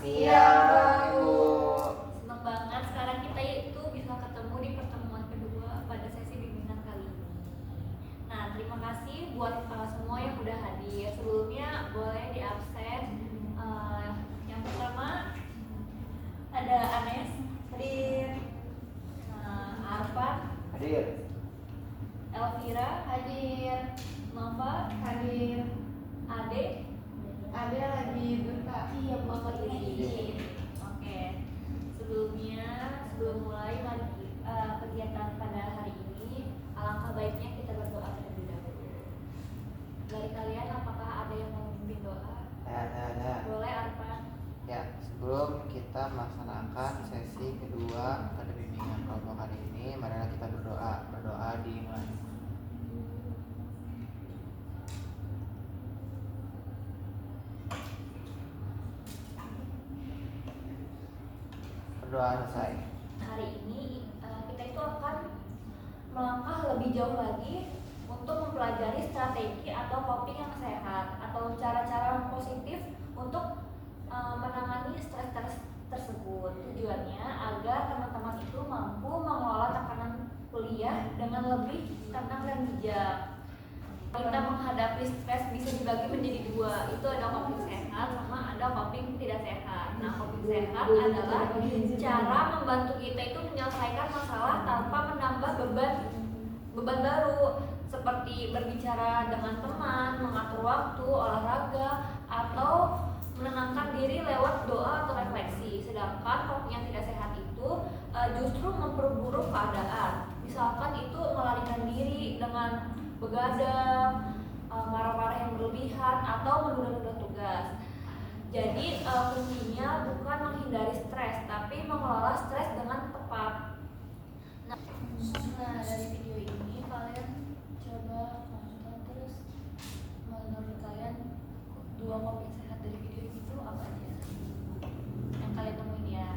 Siang, Bu. Senang banget sekarang kita itu bisa ketemu di pertemuan kedua pada sesi bimbingan kali ini. Nah, terima kasih buat semua yang udah hadir. Sebelumnya boleh di absen. Yang pertama ada Anes hadir, Arfan Hadir. Elvira hadir, Nova hadir, Ade lagi buta. Iya, Bapak izin. Oke. Sebelum mulai kegiatan pada hari ini, alangkah baiknya kita berdoa terlebih dahulu. Dari kalian, apakah ada yang mau memimpin doa? Ada. Boleh, Arfan. Ya, sebelum kita melaksanakan sesi kedua pada bimbingan kelompok kali ini, marilah kita berdoa. Berdoa dimulai. Berdoa selesai. Hari ini kita itu akan melangkah lebih jauh lagi untuk mempelajari strategi atau coping yang sehat atau cara-cara positif untuk menangani stres tersebut. Tujuannya agar teman-teman itu mampu mengelola tekanan kuliah dengan lebih tenang dan bijak. Kita menghadapi stres bisa dibagi menjadi dua, itu ada coping sehat sama ada coping tidak sehat. Nah, coping sehat adalah cara membantu kita itu menyelesaikan masalah tanpa menambah beban baru, seperti berbicara dengan teman, mengatur waktu, olahraga, atau menenangkan diri lewat doa atau refleksi. Sedangkan coping yang tidak sehat itu justru memperburuk keadaan. Misalkan itu melarikan diri dengan begadang, marah-marah yang berlebihan, atau menunda-nunda tugas. Jadi kuncinya bukan menghindari stres, tapi mengelola stres dengan tepat. Nah, dari video ini kalian coba nonton terus. Menurut kalian dua coping sehat dari video ini itu apa aja yang kalian temuin ya?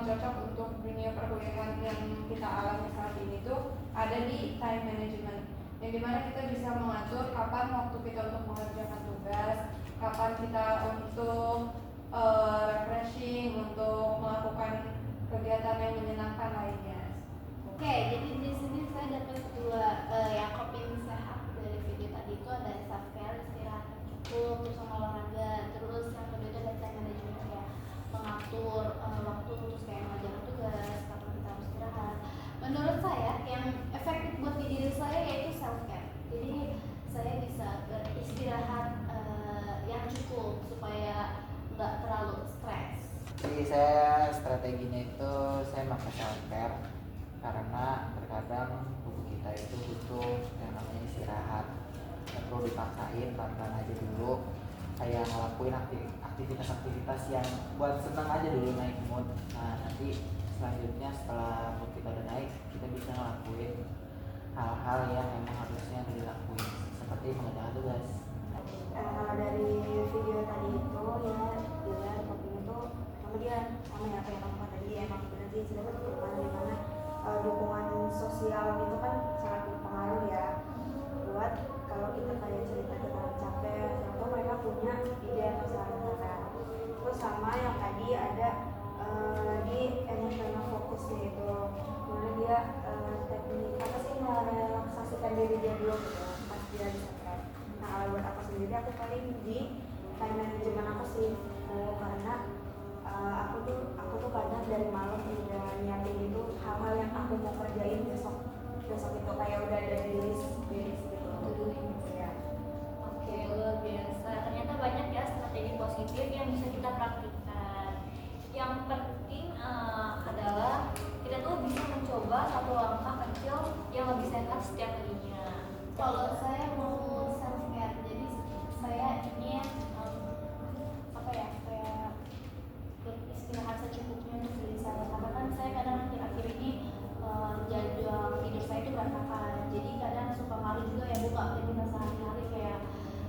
cocok untuk dunia perkuliahan yang kita alami saat ini tuh ada di time management, yang dimana kita bisa mengatur kapan waktu kita untuk mengerjakan tugas, kapan kita untuk refreshing, untuk melakukan kegiatan yang menyenangkan lainnya. Oke, jadi di sini saya dapat dua yang coping sehat dari video tadi itu ada self care, istirahat yang cukup, terus sama olahraga, terus yang kedua itu ada time management ya, mengatur waktu terus kayak mengerjakan tugas, kapan kita harus istirahat. Menurut saya yang efektif buat di diri saya yaitu self care. Jadi saya bisa beristirahat yang cukup supaya nggak terlalu stres. Jadi saya strateginya itu saya pakai self care karena terkadang tubuh kita itu butuh yang namanya istirahat. Nggak perlu dipaksain, pelan-pelan aja dulu. Kayak ngelakuin aktivitas-aktivitas yang buat senang aja dulu, naik mood. Nah nanti selanjutnya setelah mood kita udah naik, kita bisa ngelakuin hal-hal yang memang harusnya dilakuin seperti mengerjakan tugas. Kalau dari video tadi itu ya dia coping itu kemudian sama ya kayak kamu tadi emang benar sih sudah berperan di mana dukungan sosial itu kan sangat berpengaruh ya buat kalau kita kayak cerita kita capek atau mereka punya ide atau saran-saran. Terus sama yang tadi ada di emotional focusnya itu mana dia teknik apa sih merelaksasikan diri dia dulu gitu pas dia bisa stres. Nah kalau buat aku sendiri aku paling di time management aku sih karena aku tuh kadang dari malam udah nyiapin itu hal-hal yang aku mau kerjain besok itu kayak udah ada di list gitu ya. Oke, luar biasa. Ternyata banyak ya strategi positif yang bisa kita praktikkan. Yang penting adalah kita tuh bisa mencoba satu langkah kecil yang lebih sehat setiap harinya. Kalau saya mau self care, jadi saya ingin apa ya kayak beristirahat secukupnya untuk diri saya. Karena kan saya kadang akhir-akhir ini jadwal tidur saya itu berantakan. Jadi kadang suka malu juga ya buka aktivitas sehari-hari kayak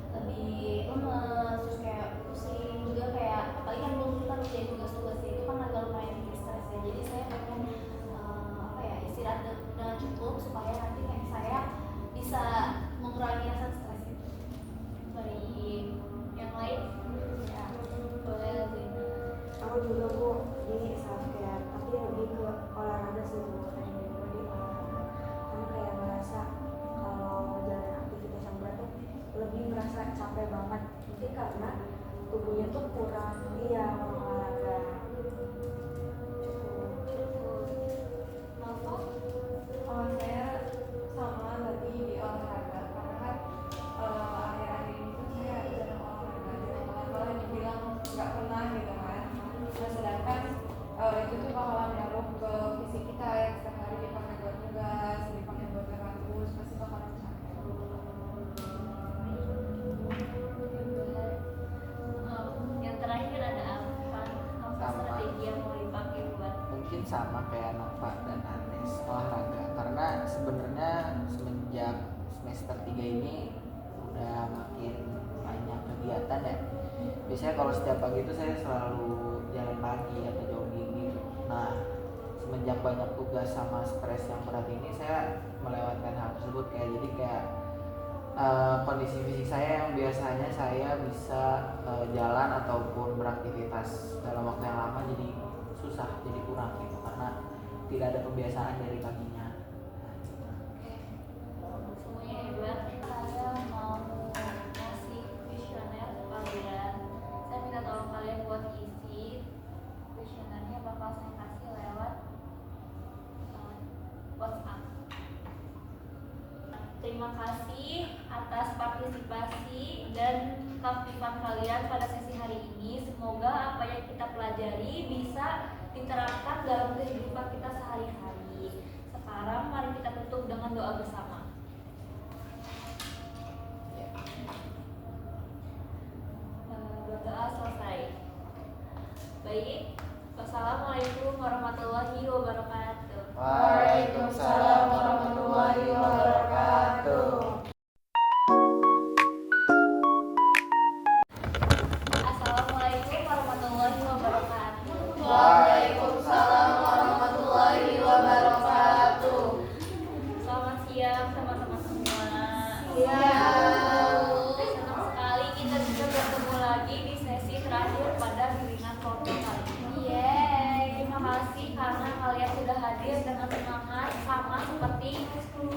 lebih lemes, terus kayak pusing juga kayak apalagi yang belum kita kerjain tugas-tugas itu kan agak lumayan bikin stres ya. Jadi saya pengen apa ya istirahat dengan cukup supaya nanti kayak saya bisa mengurangi rasa stres itu. Baik, yang lain ya boleh lebih. Aku juga bu di self care tapi lebih ke olahraga sih bu kayak gitu di olahraga karena kayak merasa kalau jalan aktivitas yang berat tuh lebih merasa capek banget mungkin karena tubuhnya tuh kurang olahraga. Kalau saya sama lagi di olahraga karena kan akhir-akhir ini pun saya jarang olahraga, malah dibilang nggak pernah gitu kan. Nah sedangkan itu tuh bakalan ngaruh ke fisik kita yang setiap hari dipakai buat tugas, dipakai buat kampus, pasti bakalan capek. Yang terakhir ada apa strategi yang mau dipakai buat Mungkin sama kayak Nova dan Anes, olahraga. Karena sebenarnya semenjak semester 3 ini udah makin banyak kegiatan ya. Biasanya kalau setiap pagi itu saya selalu jalan pagi atau jogging gitu. Nah semenjak banyak tugas sama stres yang berat ini saya melewatkan hal tersebut kayak kondisi fisik saya yang biasanya saya bisa jalan ataupun beraktivitas dalam waktu yang lama jadi susah, jadi kurang gitu karena tidak ada kebiasaan dari paginya. semuanya hebat. Saya mau ngasih kuesioner ke kalian. Saya minta tolong kalian buat isi kuesionernya, bakal saya kasih lewat WhatsApp. Terima kasih atas partisipasi dan keaktifan kalian pada sesi hari ini. Semoga apa yang kita pelajari bisa diterapkan dalam kehidupan kita sehari-hari. Sekarang mari kita tutup dengan doa bersama. Berdoa selesai. Baik, wassalamualaikum warahmatullahi wabarakatuh. Waalaikumsalam warahmatullahi wabarakatuh. Assalamualaikum warahmatullahi wabarakatuh. Waalaikumsalam seperti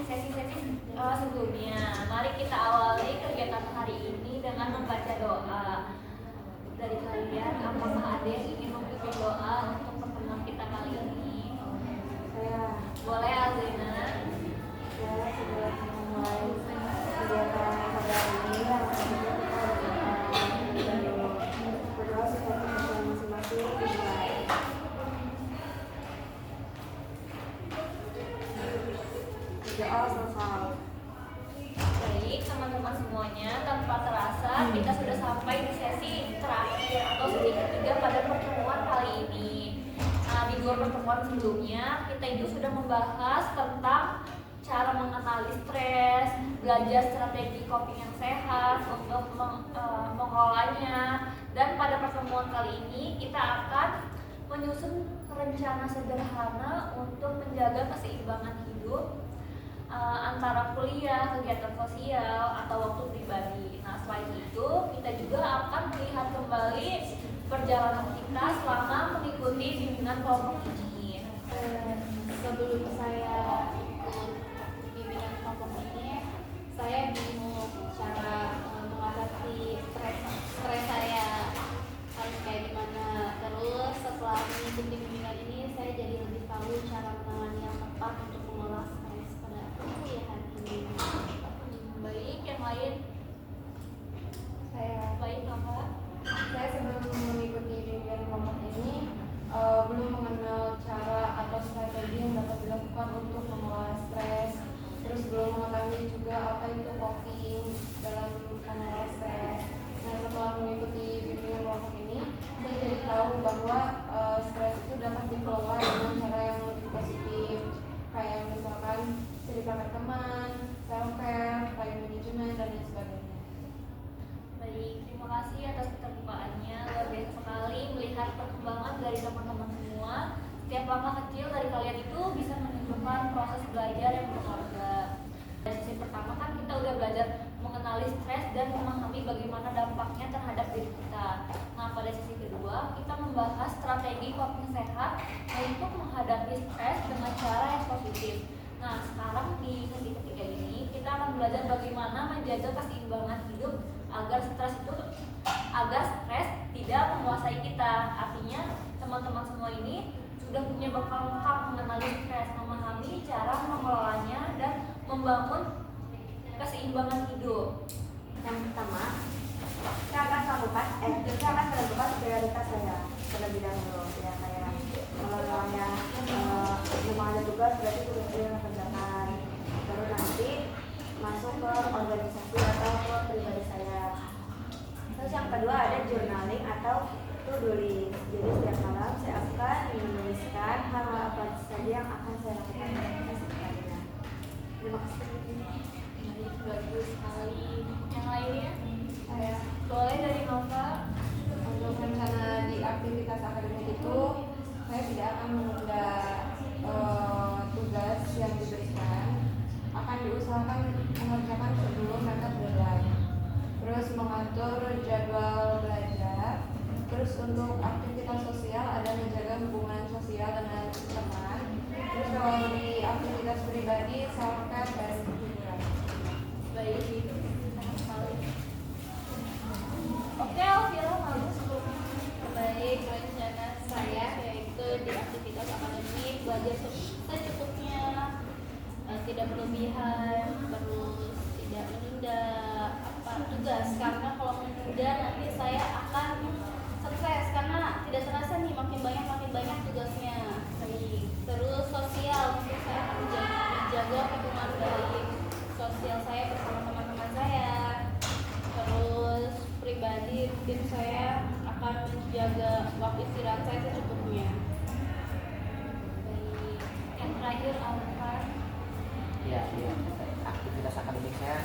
sesi-sesi sebelumnya. Mari kita awali kegiatan hari ini dengan membaca doa. Dari kalian, apakah ada yang ingin memimpin doa untuk pertemuan kita kali ini? Saya Boleh, Alzena. sebelum memulai kegiatan pada ini, maksudnya kita berdoa supaya kita masing-masing dimulai. Doa selesai. Baik, teman-teman semuanya, tanpa terasa kita sudah sampai di sesi terakhir atau sesi ketiga pada pertemuan kali ini. Nah, di 2 pertemuan sebelumnya kita itu sudah membahas tentang cara mengenali stres, belajar strategi coping yang sehat untuk mengelolanya, dan pada pertemuan kali ini kita akan menyusun rencana sederhana untuk menjaga keseimbangan hidup antara kuliah, kegiatan sosial, atau waktu pribadi. Nah, selain itu kita juga akan melihat kembali perjalanan kita selama mengikuti bimbingan kelompok ini. Sebelum saya ikut bimbingan kelompok ini, saya bingung cara mengatasi stres saya harus kayak gimana. Terus setelah mengikuti bimbingan ini, saya jadi lebih tahu cara menangani yang tepat untuk mengolah stres pada kuliahan ini. Baik, yang lain? Saya Baik, Kakak. sebelum mengikuti bimbingan kelompok ini belum mengenal cara atau strategi yang dapat dilakukan untuk mengelola stres. Terus belum mengetahui juga apa itu coping dalam mengelola stres. Nah, setelah mengikuti bimbingan kelompok ini, saya jadi tahu bahwa stres itu dapat dikelola dengan cara yang lebih positif, kayak misalkan cerita ke teman, self care, time management, dan lain sebagainya. Baik, terima kasih atas keterbukaannya. Luar biasa sekali melihat perkembangan dari teman-teman semua. Setiap langkah kecil dari kalian itu bisa menunjukkan proses belajar yang berharga. Dari sesi pertama kan kita udah belajar mengenali stres dan memahami bagaimana dampaknya terhadap diri kita. Nah, pada sesi kedua kita membahas strategi coping sehat untuk menghadapi stres dengan cara yang positif. Nah, sekarang di sesi ketiga ini kita akan belajar bagaimana menjaga keseimbangan hidup agar stres tidak menguasai kita. Artinya teman-teman semua ini sudah punya bekal lengkap mengenali stres, memahami cara mengelolanya dan membangun keseimbangan hidup. Yang pertama, saya akan menentukan prioritas saya terlebih dahulu. Ya, kayak kalau misalnya memang ada tugas, berarti tugas itu yang kerjakan. Baru nanti masuk ke organisasi atau ke pribadi saya. Terus yang kedua ada journaling atau to-do list. Jadi setiap malam saya akan menuliskan hal apa saja yang akan saya lakukan dalam esok harinya. Terima kasih. Baik, bagus sekali. Yang lainnya? Saya Boleh dari Nova. untuk rencana di aktivitas akademik itu, saya tidak akan menunda tugas yang diberikan, akan diusahakan mengerjakan sebelum mepet deadline. Terus mengatur jadwal belajar. Terus untuk aktivitas sosial ada menjaga hubungan sosial dengan teman. Terus kalau di aktivitas pribadi self care dan hiburan. Baik, senang sekali. Oke, Elvira, bagus. Baik, rencana saya yaitu di aktivitas akademik belajar secukupnya, tidak berlebihan, terus tidak menunda tugas, karena kalau menunda nanti saya akan stres karena tidak terasa nih makin banyak tugasnya. Terus sosial, mungkin saya akan menjaga hubungan baik sosial saya bersama teman-teman saya. Terus pribadi, mungkin saya akan menjaga waktu istirahat saya secukupnya. Baik, yang terakhir Alvan. Ya, aktivitas akademik saya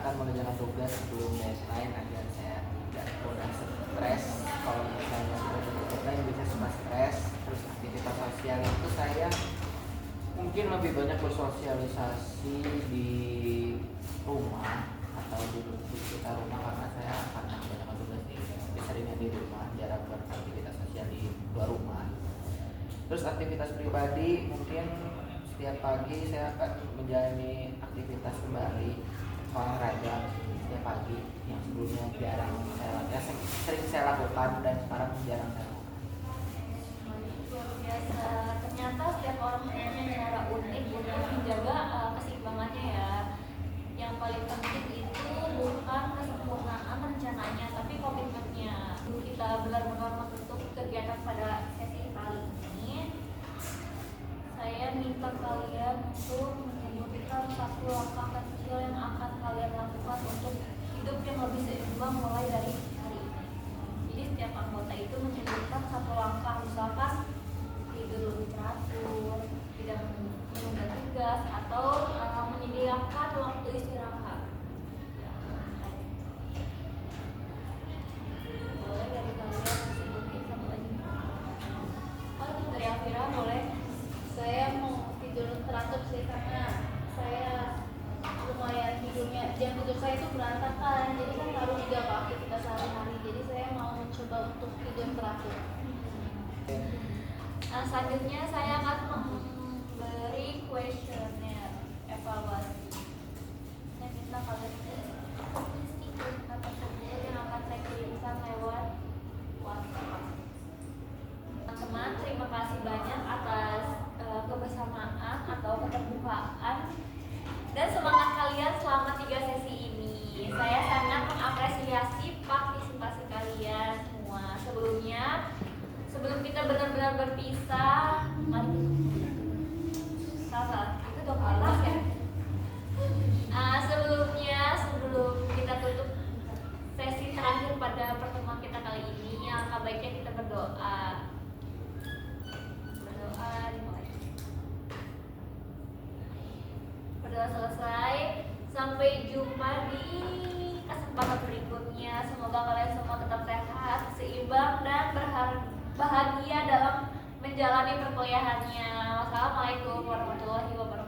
akan mengerjakan tugas sebelum deadline agar saya tidak mudah stres. Kalau misalnya sudah deadline bisa suka stres. Terus aktivitas sosial itu saya mungkin lebih banyak bersosialisasi di rumah atau di sekitar rumah, karena saya akan mengerjakan tugas seringnya di rumah, jarang beraktivitas sosial di luar rumah. Terus aktivitas pribadi mungkin setiap pagi saya akan menjalani aktivitas kembali olahraga setiap pagi yang sebelumnya jarang saya lakukan, sering saya lakukan dan sekarang jarang saya lakukan. Luar biasa. Ternyata setiap orang punya cara unik untuk menjaga keseimbangannya ya. Yang paling penting itu bukan kesempurnaan rencananya, tapi komitmennya. Kita benar-benar menutup kegiatan pada sesi kali ini. Saya minta kalian untuk menyebutkan satu langkah kecil yang akan kalian lakukan untuk hidup yang lebih seimbang mulai dari hari ini. Jadi setiap anggota itu menyebutkan satu langkah, misalkan tidur lebih teratur, tidak menunda tugas, atau menyediakan waktu istirahat. Boleh dari kalian sebutin satu lagi. Oh, dari Afira boleh. Saya mau tidur teratur sih karena saya lumayan tidurnya, jam tidur saya itu berantakan, jadi kan harus jaga aktivitas sehari-hari, jadi saya mau mencoba untuk tidur teratur. Nah, selanjutnya saya akan memberi kuesioner evaluasi. Saya minta kalian isi kuesioner tersebut yang akan saya kirimkan lewat WhatsApp. Teman-teman, terima kasih banyak atas kebersamaan atau keterbukaan dan semangat kalian selama 3 sesi ini. Saya sangat mengapresiasi partisipasi kalian semua. Sebelum kita benar-benar berpisah, mari salah itu dong alas ya. Sebelum kita tutup sesi terakhir pada pertemuan kita kali ini, alangkah baiknya kita berdoa dimulai. Berdoa selesai, sampai jumpa di kesempatan berikutnya. Semoga kalian semua tetap sehat, seimbang, dan bahagia dalam menjalani perkuliahannya. Wassalamualaikum warahmatullahi wabarakatuh.